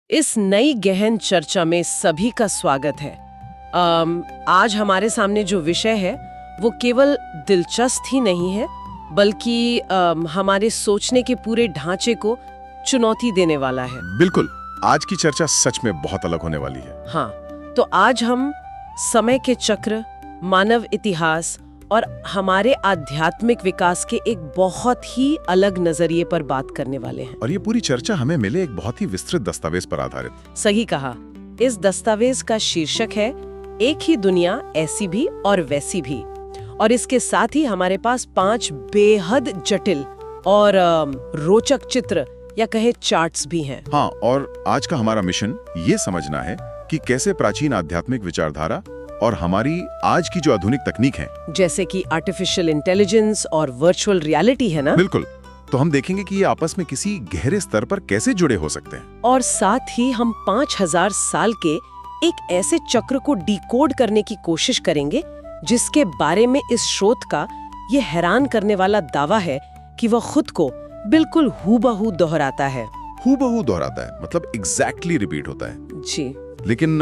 इस नई गहन चर्चा में सभी का स्वागत है। आज हमारे सामने जो विषय है वो केवल दिलचस्प ही नहीं है बल्कि हमारे सोचने के पूरे ढांचे को चुनौती देने वाला है। बिल्कुल, आज की चर्चा सच में बहुत अलग होने वाली है। हाँ, तो आज हम समय के चक्र, मानव इतिहास और हमारे आध्यात्मिक विकास के एक बहुत ही अलग नजरिए पर बात करने वाले हैं। और ये पूरी चर्चा हमें मिले एक बहुत ही विस्तृत दस्तावेज पर आधारित। सही कहा। इस दस्तावेज का शीर्षक है एक ही दुनिया, ऐसी भी और वैसी भी। और इसके साथ ही हमारे पास 5 बेहद जटिल और रोचक चित्र या कहे चार्ट्स भी हैं। हाँ, और आज का हमारा मिशन ये समझना है कि कैसे प्राचीन आध्यात्मिक विचारधारा और हमारी आज की जो आधुनिक तकनीक है, जैसे कि आर्टिफिशियल इंटेलिजेंस और वर्चुअल रियलिटी है ना, बिल्कुल, तो हम देखेंगे कि ये आपस में किसी गहरे स्तर पर कैसे जुड़े हो सकते हैं। और साथ ही हम 5000 साल के एक ऐसे चक्र को डिकोड करने की कोशिश करेंगे जिसके बारे में इस शोध का ये हैरान करने वाला दावा है कि वह खुद को बिल्कुल हूबहू दोहराता है। हूबहू दोहराता है मतलब एग्जैक्टली रिपीट होता है। जी, लेकिन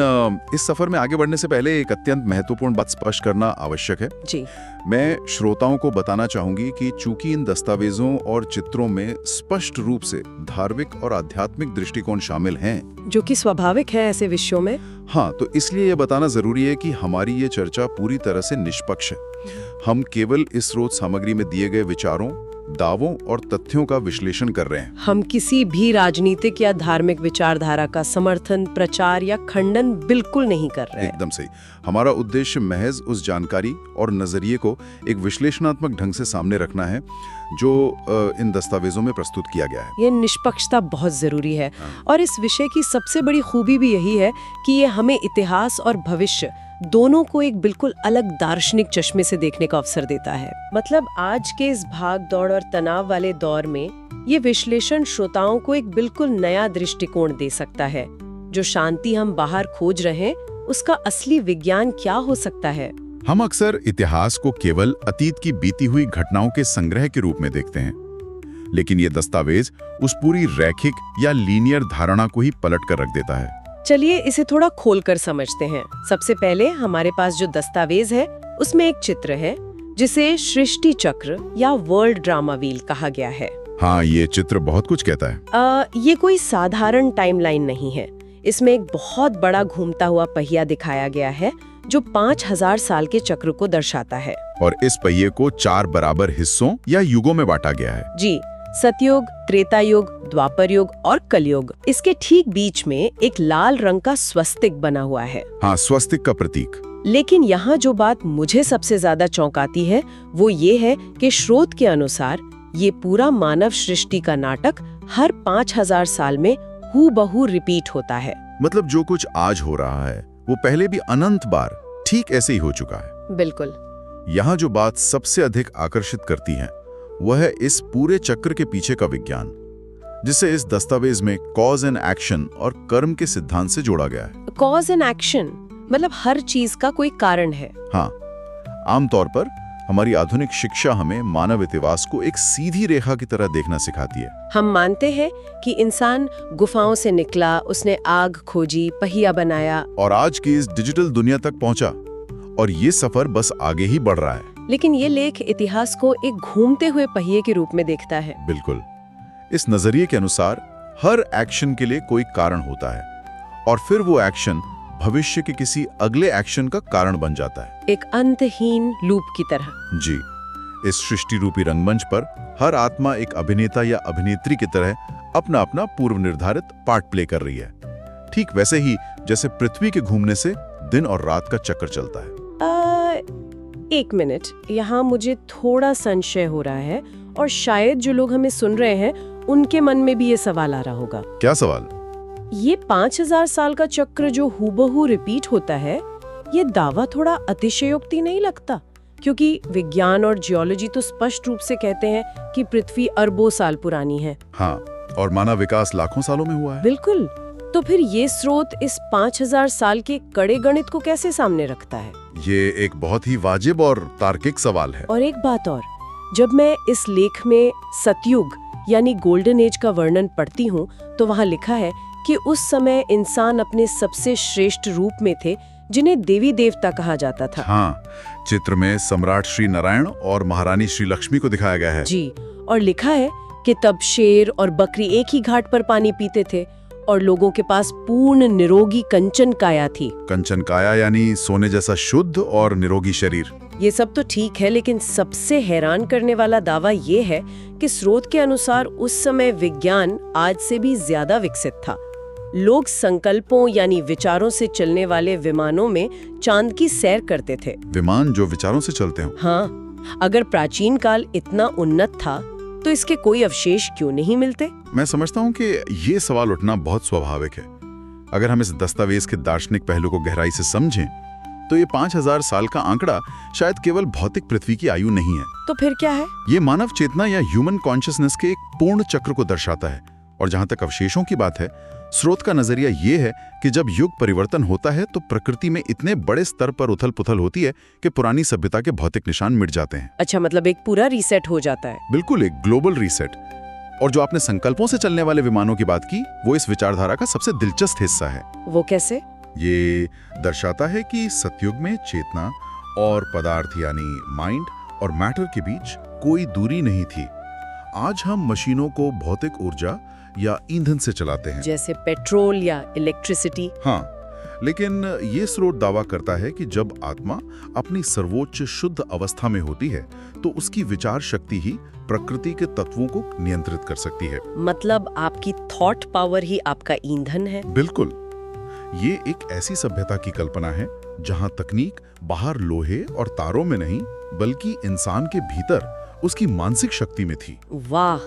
इस सफर में आगे बढ़ने से पहले एक अत्यंत महत्वपूर्ण बात स्पष्ट करना आवश्यक है। जी, मैं श्रोताओं को बताना चाहूंगी कि चूंकि इन दस्तावेजों और चित्रों में स्पष्ट रूप से धार्मिक और आध्यात्मिक दृष्टिकोण शामिल हैं, जो कि स्वाभाविक है ऐसे विषयों में। हाँ, तो इसलिए यह बताना जरूरी है कि हमारी ये चर्चा पूरी तरह से निष्पक्ष है। हम केवल इस स्रोत सामग्री में दिए गए विचारों, दावों और तथ्यों का विश्लेषण कर रहे हैं। हम किसी भी राजनीतिक या धार्मिक विचारधारा का समर्थन, प्रचार या खंडन बिल्कुल नहीं कर रहे हैं। एकदम सही। हमारा उद्देश्य महज उस जानकारी और नजरिए को एक विश्लेषणात्मक ढंग से सामने रखना है जो इन दस्तावेजों में प्रस्तुत किया गया है। ये निष्पक्षता बहुत जरूरी है। और इस विषय की सबसे बड़ी खूबी भी यही है कि ये हमें इतिहास और भविष्य दोनों को एक बिल्कुल अलग दार्शनिक चश्मे से देखने का अवसर देता है। मतलब आज के इस भाग दौड़ और तनाव वाले दौर में ये विश्लेषण श्रोताओं को एक बिल्कुल नया दृष्टिकोण दे सकता है। जो शांति हम बाहर खोज रहे हैं उसका असली विज्ञान क्या हो सकता है। हम अक्सर इतिहास को केवल अतीत की बीती हुई घटनाओं के संग्रह के रूप में देखते हैं, लेकिन ये दस्तावेज उस पूरी रैखिक या लीनियर धारणा को ही पलट कर रख देता है। चलिए इसे थोड़ा खोलकर समझते हैं। सबसे पहले हमारे पास जो दस्तावेज है उसमें एक चित्र है जिसे सृष्टि चक्र या वर्ल्ड ड्रामा व्हील कहा गया है। हाँ, ये चित्र बहुत कुछ कहता है। ये कोई साधारण टाइमलाइन नहीं है। इसमें एक बहुत बड़ा घूमता हुआ पहिया दिखाया गया है जो 5000 साल के चक्र को दर्शाता है। और इस पहिए को 4 बराबर हिस्सों या युगों में बांटा गया है। जी, सतयुग, त्रेता युग, द्वापर युग और कलयुग। इसके ठीक बीच में एक लाल रंग का स्वस्तिक बना हुआ है। हाँ, स्वस्तिक का प्रतीक। लेकिन यहाँ जो बात मुझे सबसे ज्यादा चौंकाती है वो ये है कि स्रोत के अनुसार ये पूरा मानव सृष्टि का नाटक हर 5000 साल में हूबहू रिपीट होता है। मतलब जो कुछ आज हो रहा है वो पहले भी अनंत बार ठीक ऐसे ही हो चुका है। बिल्कुल। यहाँ जो बात सबसे अधिक आकर्षित करती है वह है इस पूरे चक्र के पीछे का विज्ञान, जिसे इस दस्तावेज में कॉज एंड एक्शन और कर्म के सिद्धांत से जोड़ा गया है। कॉज एंड एक्शन मतलब हर चीज का कोई कारण है। हाँ, आमतौर पर हमारी आधुनिक शिक्षा हमें मानव इतिहास को एक सीधी रेखा की तरह देखना सिखाती है। हम मानते हैं कि इंसान गुफाओं से निकला, उसने आग खोजी, पहिया बनाया और आज की इस डिजिटल दुनिया तक पहुंचा, और ये सफर बस आगे ही बढ़ रहा है। लेकिन ये लेख इतिहास को एक घूमते हुए पहिए के रूप में देखता है। बिल्कुल। इस नजरिए के अनुसार हर एक्शन के लिए कोई कारण होता है और फिर वो एक्शन भविष्य के किसी अगले एक्शन का कारण बन जाता है, एक अंतहीन लूप की तरह। जी, इस सृष्टि रूपी रंगमंच पर हर आत्मा एक अभिनेता या अभिनेत्री की तरह अपना अपना पूर्व निर्धारित पार्ट प्ले कर रही है। ठीक वैसे ही जैसे पृथ्वी के घूमने से दिन और रात का चक्कर चलता है। एक मिनट, यहाँ मुझे थोड़ा संशय हो रहा है और शायद जो लोग हमें सुन रहे हैं उनके मन में भी ये सवाल आ रहा होगा। क्या सवाल? ये 5000 साल का चक्र जो हूबहू रिपीट होता है, ये दावा थोड़ा अतिशयोक्ति नहीं लगता? क्योंकि विज्ञान और जियोलॉजी तो स्पष्ट रूप से कहते हैं कि पृथ्वी अरबों साल पुरानी है। हाँ, और मानव विकास लाखों सालों में हुआ है। बिल्कुल। तो फिर ये स्रोत इस 5000 साल के कड़े गणित को कैसे सामने रखता है? ये एक बहुत ही वाजिब और तार्किक सवाल है। और एक बात और, जब मैं इस लेख में सतयुग यानी गोल्डन एज का वर्णन पढ़ती हूँ तो वहाँ लिखा है कि उस समय इंसान अपने सबसे श्रेष्ठ रूप में थे, जिन्हें देवी देवता कहा जाता था। हाँ, चित्र में सम्राट श्री नारायण और महारानी श्री लक्ष्मी को दिखाया गया है। जी, और लिखा है कि तब शेर और बकरी एक ही घाट पर पानी पीते थे और लोगों के पास पूर्ण निरोगी कंचन काया थी। कंचन काया यानी सोने जैसा शुद्ध और निरोगी शरीर। ये सब तो ठीक है, लेकिन सबसे हैरान करने वाला दावा ये है कि स्रोत के अनुसार उस समय विज्ञान आज से भी ज्यादा विकसित था। लोग संकल्पों यानी विचारों से चलने वाले विमानों में चांद की सैर करते थे। विमान जो विचारों से चलते हो? हाँ, अगर प्राचीन काल इतना उन्नत था तो इसके कोई अवशेष क्यों नहीं मिलते? मैं समझता हूँ कि ये सवाल उठना बहुत स्वाभाविक है। अगर हम इस दस्तावेज के दार्शनिक पहलू को गहराई से समझें तो ये 5000 साल का आंकड़ा शायद केवल भौतिक पृथ्वी की आयु नहीं है। तो फिर क्या है? ये मानव चेतना या ह्यूमन कॉन्शियसनेस के एक पूर्ण चक्र को दर्शाता है। और जहां तक अवशेषों की बात है, स्रोत का नजरिया ये है कि जब युग परिवर्तन होता है तो प्रकृति में इतने बड़े स्तर पर उथल पुथल होती है कि पुरानी सभ्यता के भौतिक निशान मिट जाते हैं। अच्छा, मतलब एक पूरा रीसेट हो जाता है। बिल्कुल, एक ग्लोबल रीसेट। और जो आपने संकल्पों से चलने वाले विमानों की बात की, वो इस विचारधारा का सबसे दिलचस्प हिस्सा है। वो कैसे? ये दर्शाता है कि सतयुग में चेतना और पदार्थ यानी माइंड और मैटर के बीच कोई दूरी नहीं थी। आज हम मशीनों को भौतिक ऊर्जा या ईंधन से चलाते हैं, जैसे पेट्रोल या इलेक्ट्रिसिटी। हाँ, लेकिन ये स्रोत दावा करता है कि जब आत्मा अपनी सर्वोच्च शुद्ध अवस्था में होती है तो उसकी विचार शक्ति ही प्रकृति के तत्वों को नियंत्रित कर सकती है। मतलब आपकी थॉट पावर ही आपका ईंधन है? बिल्कुल। ये एक ऐसी सभ्यता की कल्पना है जहां तकनीक बाहर लोहे और तारों में नहीं बल्कि इंसान के भीतर उसकी मानसिक शक्ति में थी। वाह,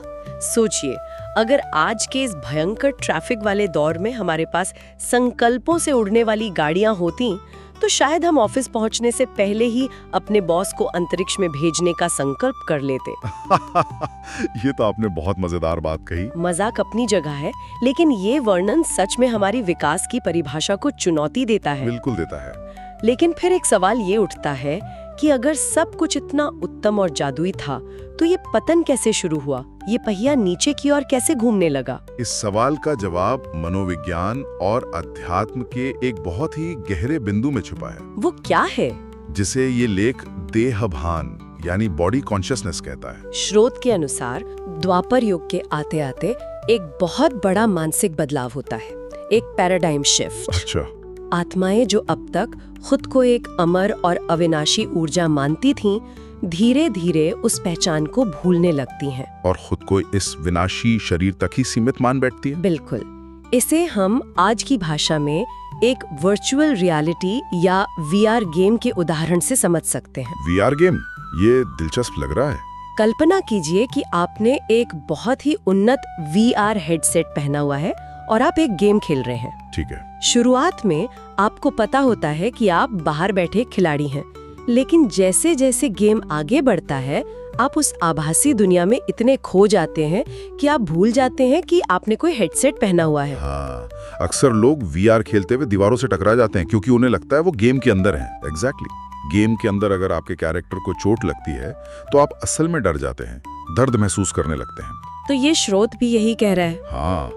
सोचिए, अगर आज के इस भयंकर ट्रैफिक वाले दौर में हमारे पास संकल्पों से उड़ने वाली गाड़ियां होती तो शायद हम ऑफिस पहुंचने से पहले ही अपने बॉस को अंतरिक्ष में भेजने का संकल्प कर लेते। ये तो आपने बहुत मजेदार बात कही। मजाक अपनी जगह है, लेकिन ये वर्णन सच में हमारी विकास की परिभाषा को चुनौती देता है। बिल्कुल देता है। लेकिन फिर एक सवाल ये उठता है कि अगर सब कुछ इतना उत्तम और जादुई था तो ये पतन कैसे शुरू हुआ? ये पहिया नीचे की ओर कैसे घूमने लगा? इस सवाल का जवाब मनोविज्ञान और अध्यात्म के एक बहुत ही गहरे बिंदु में छुपा है। वो क्या है? जिसे ये लेख देहभान यानी बॉडी कॉन्शियसनेस कहता है। स्रोत के अनुसार द्वापर युग के आते आते एक बहुत बड़ा मानसिक बदलाव होता है, एक पैराडाइम शिफ्ट। अच्छा। आत्माएं जो अब तक खुद को एक अमर और अविनाशी ऊर्जा मानती थीं, धीरे धीरे उस पहचान को भूलने लगती हैं और खुद को इस विनाशी शरीर तक ही सीमित मान बैठती है। बिल्कुल। इसे हम आज की भाषा में एक वर्चुअल रियलिटी या वीआर गेम के उदाहरण से समझ सकते हैं। VR game? ये दिलचस्प लग रहा है। कल्पना कीजिए कि आपने एक बहुत ही उन्नत वीआर हेडसेट पहना हुआ है और आप एक गेम खेल रहे हैं। ठीक है। शुरुआत में आपको पता होता है कि आप बाहर बैठे खिलाड़ी हैं, लेकिन जैसे जैसे गेम आगे बढ़ता है आप उस आभासी दुनिया में इतने खो जाते हैं कि आप भूल जाते हैं कि आपने कोई हेडसेट पहना हुआ है। हाँ, अक्सर लोग वीआर खेलते हुए दीवारों से टकरा जाते हैं क्योंकि उन्हें लगता है वो गेम के अंदर हैं। एग्जैक्टली। गेम के अंदर अगर आपके कैरेक्टर को चोट लगती है तो आप असल में डर जाते हैं, दर्द महसूस करने लगते हैं। तो ये स्रोत भी यही कह रहा है। हाँ,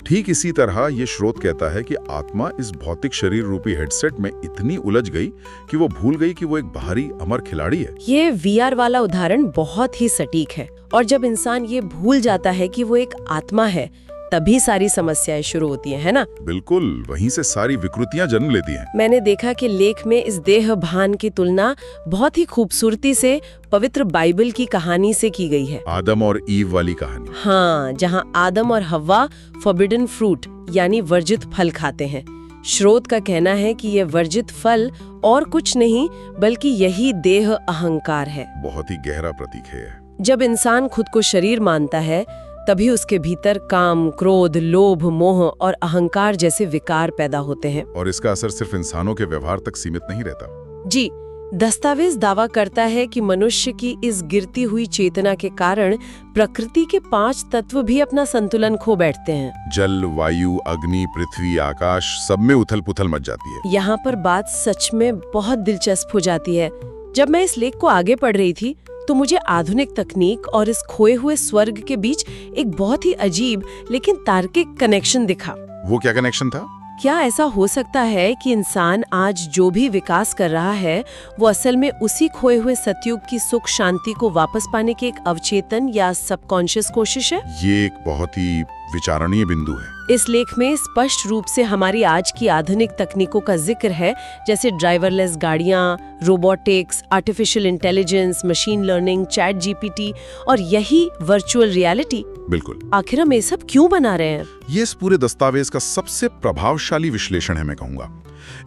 ठीक इसी तरह ये स्रोत कहता है कि आत्मा इस भौतिक शरीर रूपी हेडसेट में इतनी उलझ गई कि वो भूल गई कि वो एक बाहरी अमर खिलाड़ी है। ये वीआर वाला उदाहरण बहुत ही सटीक है। और जब इंसान ये भूल जाता है कि वो एक आत्मा है, तभी सारी समस्याएं शुरू होती हैं, है ना? बिल्कुल, वहीं से सारी विकृतियां जन्म लेती हैं। मैंने देखा कि लेख में इस देह भान की तुलना बहुत ही खूबसूरती से पवित्र बाइबल की कहानी से की गई है। आदम और ईव वाली कहानी। हाँ, जहाँ आदम और हव्वा फॉरबिडन फ्रूट यानी वर्जित फल खाते हैं। स्रोत का कहना है कि ये वर्जित फल और कुछ नहीं बल्कि यही देह अहंकार है। बहुत ही गहरा प्रतीक है। जब इंसान खुद को शरीर मानता है तभी उसके भीतर काम, क्रोध, लोभ, मोह और अहंकार जैसे विकार पैदा होते हैं। और इसका असर सिर्फ इंसानों के व्यवहार तक सीमित नहीं रहता। जी, दस्तावेज दावा करता है कि मनुष्य की इस गिरती हुई चेतना के कारण प्रकृति के 5 तत्व भी अपना संतुलन खो बैठते हैं। जल, वायु, अग्नि, पृथ्वी, आकाश, सब में उथल पुथल मच जाती है। यहाँ पर बात सच में बहुत दिलचस्प हो जाती है। जब मैं इस लेख को आगे पढ़ रही थी तो मुझे आधुनिक तकनीक और इस खोए हुए स्वर्ग के बीच एक बहुत ही अजीब लेकिन तार्किक कनेक्शन दिखा। वो क्या कनेक्शन था? क्या ऐसा हो सकता है कि इंसान आज जो भी विकास कर रहा है वो असल में उसी खोए हुए सतयुग की सुख शांति को वापस पाने की एक अवचेतन या सबकॉन्शियस कोशिश है? ये एक बहुत ही विचारणीय बिंदु है। इस लेख में स्पष्ट रूप से हमारी आज की आधुनिक तकनीकों का जिक्र है, जैसे ड्राइवरलेस गाड़ियां, robotics, artificial intelligence, machine learning, chat GPT और यही वर्चुअल रियलिटी। बिल्कुल। आखिर हम ये सब क्यों बना रहे हैं? ये इस पूरे दस्तावेज का सबसे प्रभावशाली विश्लेषण है, मैं कहूंगा।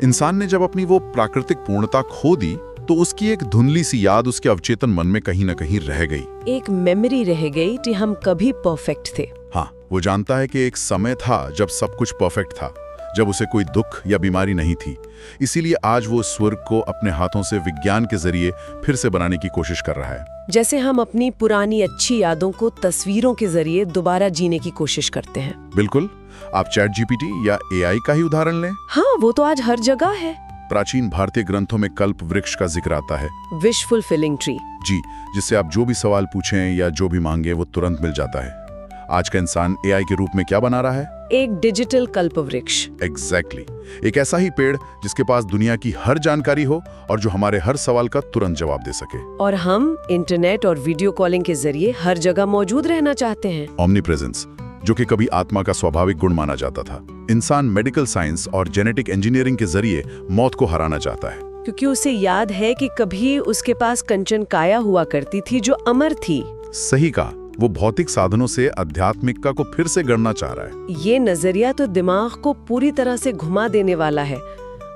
इंसान ने जब अपनी वो प्राकृतिक पूर्णता खो दी तो उसकी एक धुंधली सी याद उसके अवचेतन मन में कहीं न कहीं रह गई। एक मेमोरी रह गई कि हम कभी परफेक्ट थे। हाँ, वो जानता है कि एक समय था जब सब कुछ परफेक्ट था, जब उसे कोई दुख या बीमारी नहीं थी। इसीलिए आज वो स्वर्ग को अपने हाथों से विज्ञान के जरिए फिर से बनाने की कोशिश कर रहा है। जैसे हम अपनी पुरानी अच्छी यादों को तस्वीरों के जरिए दोबारा जीने की कोशिश करते हैं। बिल्कुल। आप चैट जीपीटी या एआई का ही उदाहरण लें। हाँ, वो तो आज हर जगह है। प्राचीन भारतीय ग्रंथों में कल्प वृक्ष का जिक्र आता है। Wish fulfilling tree. जी, जिससे आप जो भी सवाल पूछें या जो भी मांगे वो तुरंत मिल जाता है। आज का इंसान एआई के रूप में क्या बना रहा है? एक डिजिटल कल्प वृक्ष। एग्जैक्टली। एक ऐसा ही पेड़ जिसके पास दुनिया की हर जानकारी हो और जो हमारे हर सवाल का तुरंत जवाब दे सके। और हम इंटरनेट और वीडियो कॉलिंग के जरिए हर जगह मौजूद रहना चाहते हैं। ओमनी प्रेजेंस, जो कि कभी आत्मा का स्वाभाविक गुण माना जाता था। इंसान मेडिकल साइंस और जेनेटिक इंजीनियरिंग के जरिए मौत को हराना चाहता है, क्योंकि उसे याद है कि कभी उसके पास कंचन काया हुआ करती थी जो अमर थी। सही कहा। वो भौतिक साधनों से आध्यात्मिकता को फिर से गढ़ना चाह रहा है। ये नजरिया तो दिमाग को पूरी तरह से घुमा देने वाला है।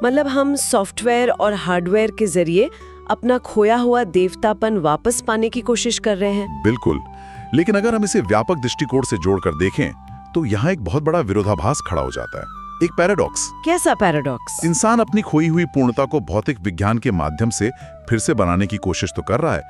मतलब हम सॉफ्टवेयर और हार्डवेयर के जरिए अपना खोया हुआ देवतापन वापस पाने की कोशिश कर रहे हैं। बिल्कुल। लेकिन अगर हम इसे व्यापक दृष्टिकोण से जोड़कर देखें तो यहाँ एक बहुत बड़ा विरोधाभास खड़ा हो जाता है। एक पैराडॉक्स। कैसा पैराडॉक्स? इंसान अपनी खोई हुई पूर्णता को भौतिक विज्ञान के माध्यम से फिर से बनाने की कोशिश तो कर रहा है,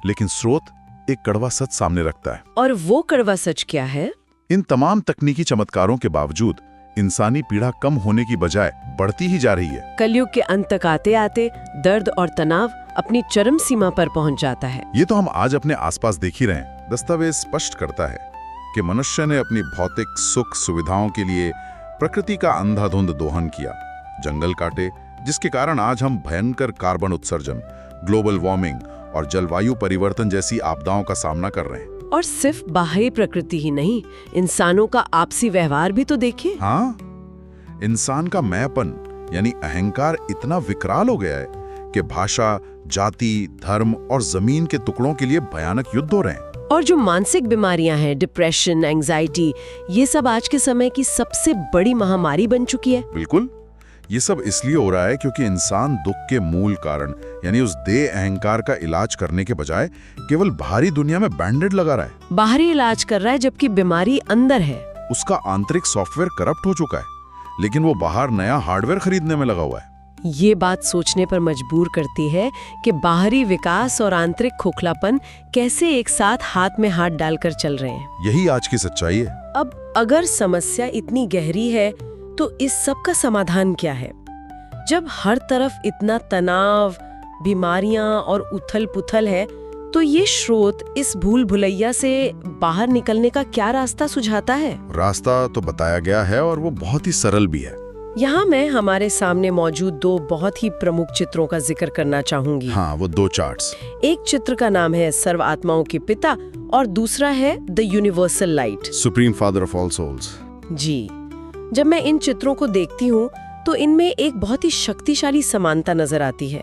लेकिन स्रोत एक कड़वा सच सामने रखता है। और वो कड़वा सच क्या है? इन तमाम तकनीकी चमत्कारों के बावजूद इंसानी पीड़ा कम होने की बजाय बढ़ती ही जा रही है। कलयुग के अंत तक आते आते दर्द और तनाव अपनी चरम सीमा पर पहुंच जाता है। ये तो हम आज अपने आसपास देख ही रहे हैं। दस्तावेज स्पष्ट करता है कि मनुष्य ने अपनी भौतिक सुख सुविधाओं के लिए प्रकृति का अंधाधुंध दोहन किया, जंगल काटे, जिसके कारण आज हम भयंकर कार्बन उत्सर्जन, ग्लोबल वार्मिंग और जलवायु परिवर्तन जैसी आपदाओं का सामना कर रहे हैं। और सिर्फ बाहरी प्रकृति ही नहीं, इंसानों का आपसी व्यवहार भी तो देखिए। हाँ, इंसान का मैंपन यानी अहंकार इतना विकराल हो गया है कि भाषा, जाति, धर्म और जमीन के टुकड़ों के लिए भयानक युद्ध हो रहे हैं। और जो मानसिक बीमारियां हैं, डिप्रेशन, एंजाइटी, ये सब आज के समय की सबसे बड़ी महामारी बन चुकी है। बिल्कुल। ये सब इसलिए हो रहा है क्योंकि इंसान दुख के मूल कारण यानी उस देह अहंकार का इलाज करने के बजाय केवल बाहरी दुनिया में बैंडेड लगा रहा है। बाहरी इलाज कर रहा है जबकि बीमारी अंदर है। उसका आंतरिक सॉफ्टवेयर करप्ट हो चुका है, लेकिन वो बाहर नया हार्डवेयर खरीदने में लगा हुआ है। ये बात सोचने पर मजबूर करती है कि बाहरी विकास और आंतरिक खोखलापन कैसे एक साथ हाथ में हाथ डालकर चल रहे हैं। यही आज की सच्चाई है। अब अगर समस्या इतनी गहरी है तो इस सब का समाधान क्या है? जब हर तरफ इतना तनाव, बीमारियां और उथल-पुथल है, तो ये स्रोत इस भूल भुलैया से बाहर निकलने का क्या रास्ता सुझाता है? रास्ता तो बताया गया है और वो बहुत ही सरल भी है। यहाँ मैं हमारे सामने मौजूद दो बहुत ही प्रमुख चित्रों का जिक्र करना चाहूंगी। हाँ, वो दो चार्ट्स। एक चित्र का नाम है सर्व आत्माओं के पिता और दूसरा है the universal light, supreme father of all souls. जी, जब मैं इन चित्रों को देखती हूँ तो इनमें एक बहुत ही शक्तिशाली समानता नजर आती है।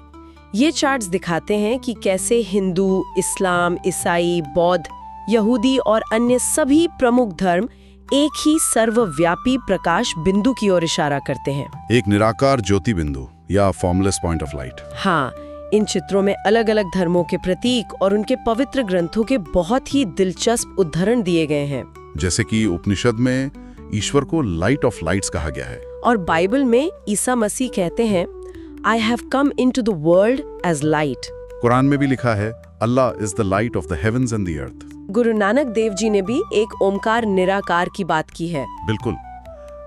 ये चार्ट्स दिखाते हैं कि कैसे हिंदू, इस्लाम, ईसाई, बौद्ध, यहूदी और अन्य सभी प्रमुख धर्म एक ही सर्वव्यापी प्रकाश बिंदु की ओर इशारा करते हैं। एक निराकार ज्योति बिंदु या फॉर्मलेस पॉइंट ऑफ लाइट। हाँ, इन चित्रों में अलग अलग धर्मों के प्रतीक और उनके पवित्र ग्रंथों के बहुत ही दिलचस्प उदाहरण दिए गए हैं। जैसे कि उपनिषद में ईश्वर को लाइट ऑफ लाइट्स कहा गया है और बाइबल में ईसा मसीह कहते हैं, I have come into the world as light। Quran में भी लिखा है, अल्लाह is the light of the heavens and the earth। Guru Nanak Dev ji ने भी एक ओमकार निराकार की बात की है। बिल्कुल।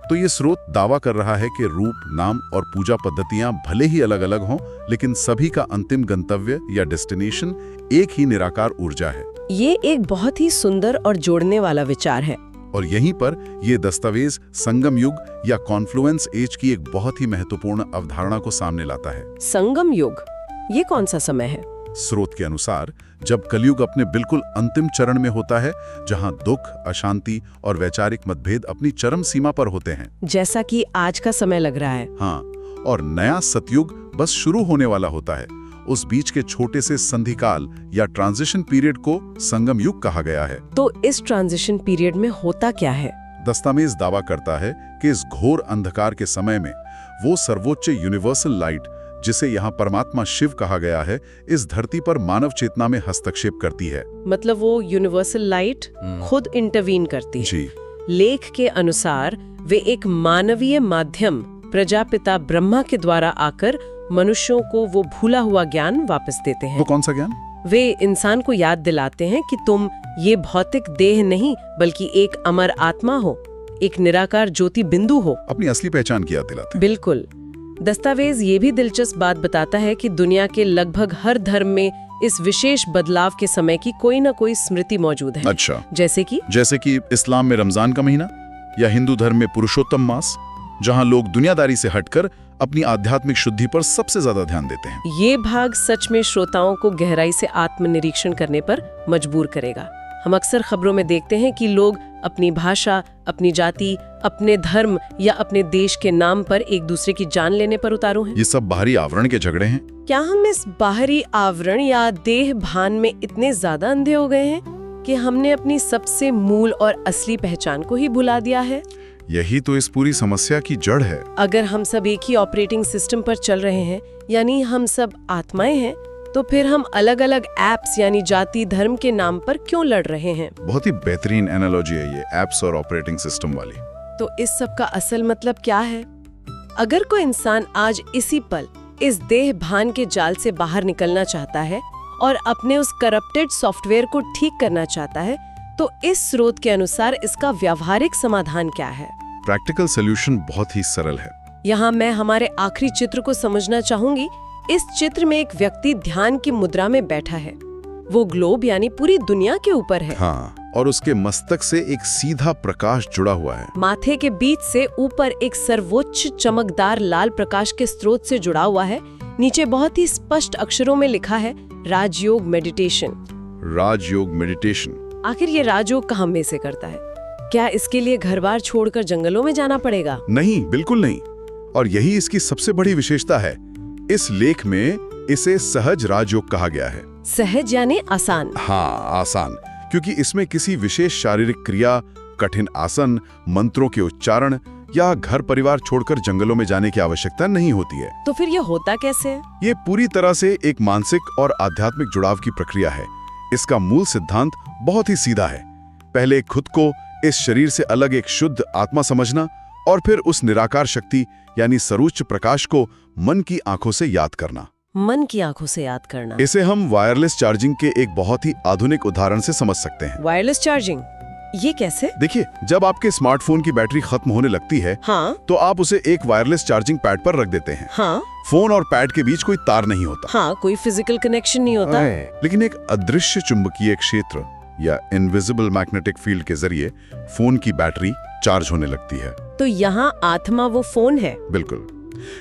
तो ये स्रोत दावा कर रहा है कि रूप, नाम और पूजा पद्धतियां भले ही अलग अलग हों, लेकिन सभी का अंतिम गंतव्य या डेस्टिनेशन एक ही निराकार ऊर्जा है। ये एक बहुत ही सुंदर और जोड़ने वाला विचार है। और यहीं पर ये दस्तावेज संगम युग या कॉन्फ्लुएंस एज की एक बहुत ही महत्वपूर्ण अवधारणा को सामने लाता है। संगम युग, ये कौन सा समय है? स्रोत के अनुसार जब कलयुग अपने बिल्कुल अंतिम चरण में होता है, जहां दुख, अशांति और वैचारिक मतभेद अपनी चरम सीमा पर होते हैं। जैसा कि आज का समय लग रहा है। हाँ, और नया सतयुग बस शुरू होने वाला होता है। उस बीच के छोटे से संधिकाल या ट्रांजिशन पीरियड को संगम युग कहा गया है। तो इस ट्रांजिशन पीरियड में होता क्या है? दस्तावेज दावा करता है कि इस घोर अंधकार के समय में वो सर्वोच्च यूनिवर्सल लाइट, जिसे यहाँ परमात्मा शिव कहा गया है, इस धरती पर मानव चेतना में हस्तक्षेप करती है। मतलब वो यूनिवर्सल लाइट खुद इंटरवीन करती है। जी। लेख के अनुसार वे एक मानवीय माध्यम प्रजापिता ब्रह्मा के द्वारा आकर मनुष्यों को वो भूला हुआ ज्ञान वापस देते हैं। वो कौन सा ज्ञान? वे इंसान को याद दिलाते हैं कि तुम ये भौतिक देह नहीं बल्कि एक अमर आत्मा हो, एक निराकार ज्योति बिंदु हो। अपनी असली पहचान की याद दिलाते हैं। बिल्कुल। दस्तावेज ये भी दिलचस्प बात बताता है कि दुनिया के लगभग हर धर्म में इस विशेष बदलाव के समय की कोई ना कोई स्मृति मौजूद है। अच्छा। जैसे कि इस्लाम में रमजान का महीना, या हिंदू धर्म में पुरुषोत्तम मास, जहां लोग दुनियादारी से हटकर अपनी आध्यात्मिक शुद्धि पर सबसे ज्यादा ध्यान देते हैं। ये भाग सच में श्रोताओं को गहराई से आत्मनिरीक्षण करने पर मजबूर करेगा। हम अक्सर खबरों में देखते हैं कि लोग अपनी भाषा, अपनी जाति, अपने धर्म या अपने देश के नाम पर एक दूसरे की जान लेने पर उतारू हैं। ये सब बाहरी आवरण के झगड़े हैं। क्या हम इस बाहरी आवरण या देह भान में इतने ज्यादा अंधे हो गए हैं कि हमने अपनी सबसे मूल और असली पहचान को ही भुला दिया है? यही तो इस पूरी समस्या की जड़ है। अगर हम सब एक ही ऑपरेटिंग सिस्टम पर चल रहे हैं, यानी हम सब आत्माएं हैं, तो फिर हम अलग अलग एप्स यानी जाति धर्म के नाम पर क्यों लड़ रहे हैं? बहुत ही बेहतरीन एनालॉजी है ये, एप्स और ऑपरेटिंग सिस्टम वाली। तो इस सब का असल मतलब क्या है? अगर कोई इंसान आज इसी पल इस देह भान के जाल से बाहर निकलना चाहता है और अपने उस करप्टेड सॉफ्टवेयर को ठीक करना चाहता है, तो इस स्रोत के अनुसार इसका व्यावहारिक समाधान क्या है? प्रैक्टिकल सॉल्यूशन बहुत ही सरल है। यहाँ मैं हमारे आखिरी चित्र को समझना चाहूंगी। इस चित्र में एक व्यक्ति ध्यान की मुद्रा में बैठा है। वो ग्लोब यानी पूरी दुनिया के ऊपर है। हाँ, और उसके मस्तक से एक सीधा प्रकाश जुड़ा हुआ है। माथे के बीच से ऊपर एक सर्वोच्च चमकदार लाल प्रकाश के स्रोत से जुड़ा हुआ है। नीचे बहुत ही स्पष्ट अक्षरों में लिखा है राजयोग मेडिटेशन। राजयोग मेडिटेशन। आखिर ये राजयोग कहाँ में से करता है? क्या इसके लिए घर-बार छोड़कर जंगलों में जाना पड़ेगा? नहीं, बिल्कुल नहीं। और यही इसकी सबसे बड़ी विशेषता है। इस लेख में इसे सहज राजयोग कहा गया है। सहज यानी आसान? हाँ, आसान, क्योंकि इसमें किसी विशेष शारीरिक क्रिया, कठिन आसन, मंत्रों के उच्चारण या घर परिवार छोड़कर जंगलों में जाने की आवश्यकता नहीं होती है। तो फिर ये होता कैसे है? ये पूरी तरह से एक मानसिक और आध्यात्मिक जुड़ाव की प्रक्रिया है। इसका मूल सिद्धांत बहुत ही सीधा है। पहले खुद को इस शरीर से अलग एक शुद्ध आत्मा समझना और फिर उस निराकार शक्ति यानी सर्वोच्च प्रकाश को मन की आंखों से याद करना। मन की आंखों से याद करना। इसे हम वायरलेस चार्जिंग के एक बहुत ही आधुनिक उदाहरण से समझ सकते हैं। Wireless charging? ये कैसे? देखिए, जब आपके स्मार्टफोन की बैटरी खत्म होने लगती है, हाँ, तो आप उसे एक वायरलेस चार्जिंग पैड पर रख देते हैं। हाँ, फोन और पैड के बीच कोई तार नहीं होता। हाँ, कोई फिजिकल कनेक्शन नहीं होता। लेकिन एक अदृश्य चुंबकीय क्षेत्र या इनविजिबल मैग्नेटिक फील्ड के जरिए फोन की बैटरी चार्ज होने लगती है। तो यहाँ आत्मा वो फोन है? बिल्कुल।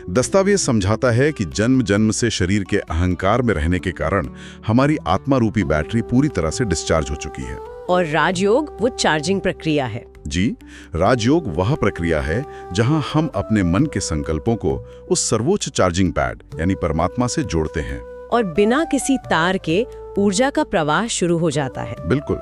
दस्तावेज समझाता है कि जन्म जन्म से शरीर के अहंकार में रहने के कारण हमारी आत्मा रूपी बैटरी पूरी तरह से डिस्चार्ज हो चुकी है। और राजयोग वो चार्जिंग प्रक्रिया है? जी, राजयोग वह प्रक्रिया है जहां हम अपने मन के संकल्पों को उस सर्वोच्च चार्जिंग पैड यानी परमात्मा से जोड़ते हैं और बिना किसी तार के ऊर्जा का प्रवाह शुरू हो जाता है। बिल्कुल।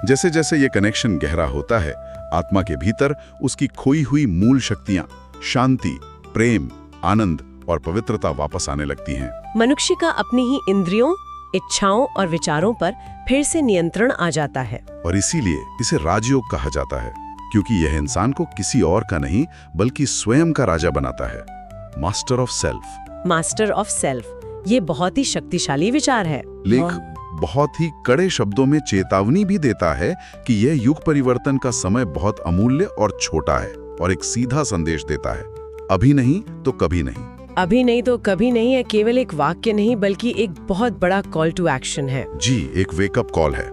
जैसे जैसे ये कनेक्शन गहरा होता है, आत्मा के भीतर उसकी खोई हुई मूल शक्तियां, शांति, प्रेम, आनंद और पवित्रता वापस आने लगती हैं। मनुष्य का अपनी ही इंद्रियों, इच्छाओं और विचारों पर फिर से नियंत्रण आ जाता है। और इसीलिए इसे राजयोग कहा जाता है, क्योंकि यह इंसान को किसी और का नहीं बल्कि स्वयं का राजा बनाता है। Master of self. Master of self, ये बहुत ही शक्तिशाली विचार है। लेख बहुत ही कड़े शब्दों में चेतावनी भी देता है कि यह युग परिवर्तन का समय बहुत अमूल्य और छोटा है, और एक सीधा संदेश देता है, अभी नहीं तो कभी नहीं। अभी नहीं तो कभी नहीं है केवल एक वाक्य नहीं बल्कि एक बहुत बड़ा कॉल टू एक्शन है। जी, एक वेकअप कॉल है।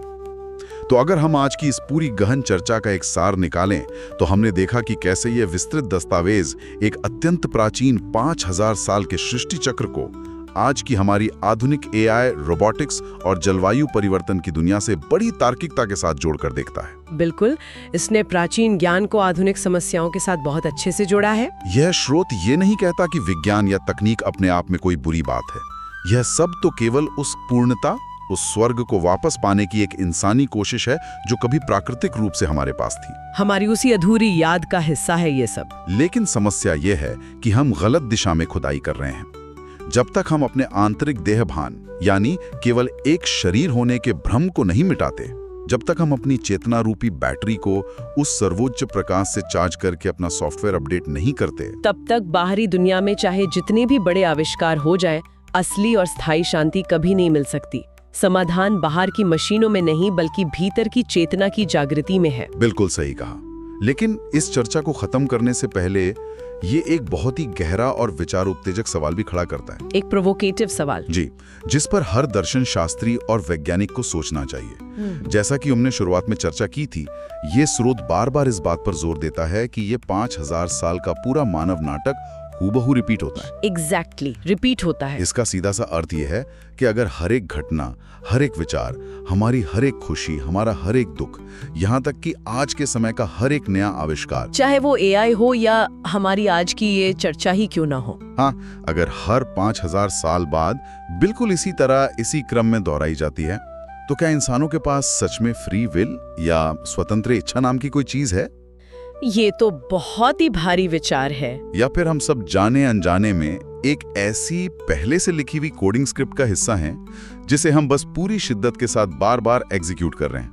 तो अगर हम आज की इस पूरी गहन चर्चा का एक सार निकालें तो हमने देखा कि कैसे ये विस्तृत दस्तावेज एक अत्यंत प्राचीन 5000 साल के सृष्टि चक्र को आज की हमारी आधुनिक एआई, रोबोटिक्स और जलवायु परिवर्तन की दुनिया से बड़ी तार्किकता के साथ जोड़कर देखता है। बिल्कुल, इसने प्राचीन ज्ञान को आधुनिक समस्याओं के साथ बहुत अच्छे से जोड़ा है। यह स्रोत ये नहीं कहता कि विज्ञान या तकनीक अपने आप में कोई बुरी बात है। यह सब तो केवल उस पूर्णता, उस स्वर्ग को वापस पाने की एक इंसानी कोशिश है जो कभी प्राकृतिक रूप से हमारे पास थी। हमारी उसी अधूरी याद का हिस्सा है ये सब। लेकिन समस्या ये है कि हम गलत दिशा में खुदाई कर रहे हैं। जब तक हम अपने आंतरिक देह भान यानी केवल एक शरीर होने के भ्रम को नहीं मिटाते, जब तक हम अपनी चेतना रूपी बैटरी को उस सर्वोच्च प्रकाश से चार्ज करके अपना सॉफ्टवेयर अपडेट नहीं करते, तब तक बाहरी दुनिया में चाहे जितने भी बड़े आविष्कार हो जाए, असली और स्थायी शांति कभी नहीं मिल सकती। समाधान बाहर की मशीनों में नहीं बल्कि भीतर की चेतना की जागृति में है। बिल्कुल सही कहा। लेकिन इस चर्चा को खत्म करने से पहले ये एक बहुत ही गहरा और विचार उत्तेजक सवाल भी खड़ा करता है। एक प्रोवोकेटिव सवाल जी, जिस पर हर दर्शन शास्त्री और वैज्ञानिक को सोचना चाहिए। जैसा कि हमने शुरुआत में चर्चा की थी, ये स्रोत बार बार इस बात पर जोर देता है कि ये 5000 साल का पूरा मानव नाटक हूबहू रिपीट होता है। एग्जैक्टली, रिपीट होता है। इसका सीधा सा अर्थ यह है कि अगर हर एक घटना, हर एक विचार, हमारी हर एक खुशी, हमारा हर एक दुख, यहाँ तक कि आज के समय का हर एक नया आविष्कार, चाहे वो एआई हो या हमारी आज की ये चर्चा ही क्यों ना हो, हाँ, अगर हर 5000 साल बाद बिल्कुल इसी तरह इसी क्रम में दोहराई जाती है, तो क्या इंसानों के पास सच में फ्री विल या स्वतंत्र इच्छा नाम की कोई चीज है? ये तो बहुत ही भारी विचार है। या फिर हम सब जाने अनजाने में एक ऐसी पहले से लिखी हुई कोडिंग स्क्रिप्ट का हिस्सा हैं जिसे हम बस पूरी शिद्दत के साथ बार बार एग्जीक्यूट कर रहे हैं?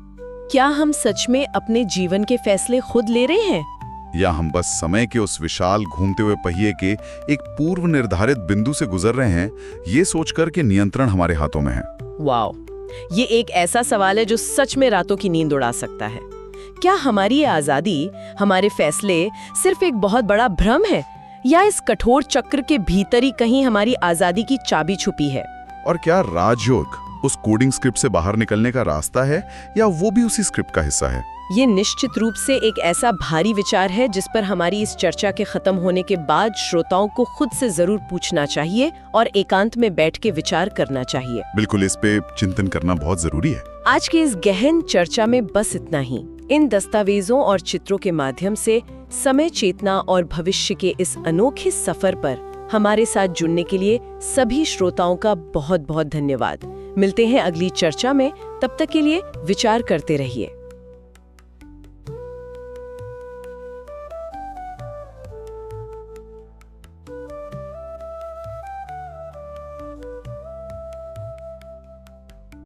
क्या हम सच में अपने जीवन के फैसले खुद ले रहे हैं, या हम बस समय के उस विशाल घूमते हुए पहिए के एक पूर्व निर्धारित बिंदु से गुजर रहे हैं, ये सोचकर के नियंत्रण हमारे हाथों में है? वाओ, ये एक ऐसा सवाल है जो सच में रातों की नींद उड़ा सकता है। क्या हमारी ये आजादी, हमारे फैसले सिर्फ एक बहुत बड़ा भ्रम है, या इस कठोर चक्र के भीतर ही कहीं हमारी आजादी की चाबी छुपी है? और क्या राजयोग उस कोडिंग स्क्रिप्ट से बाहर निकलने का रास्ता है, या वो भी उसी स्क्रिप्ट का हिस्सा है? ये निश्चित रूप से एक ऐसा भारी विचार है जिस पर हमारी इस चर्चा के खत्म होने के बाद श्रोताओं को खुद से जरूर पूछना चाहिए और एकांत में बैठ के विचार करना चाहिए। बिल्कुल, इस पे चिंतन करना बहुत जरूरी है। आज की इस गहन चर्चा में बस इतना ही। इन दस्तावेजों और चित्रों के माध्यम से समय, चेतना और भविष्य के इस अनोखे सफर पर हमारे साथ जुड़ने के लिए सभी श्रोताओं का बहुत बहुत धन्यवाद। मिलते हैं अगली चर्चा में, तब तक के लिए विचार करते रहिए।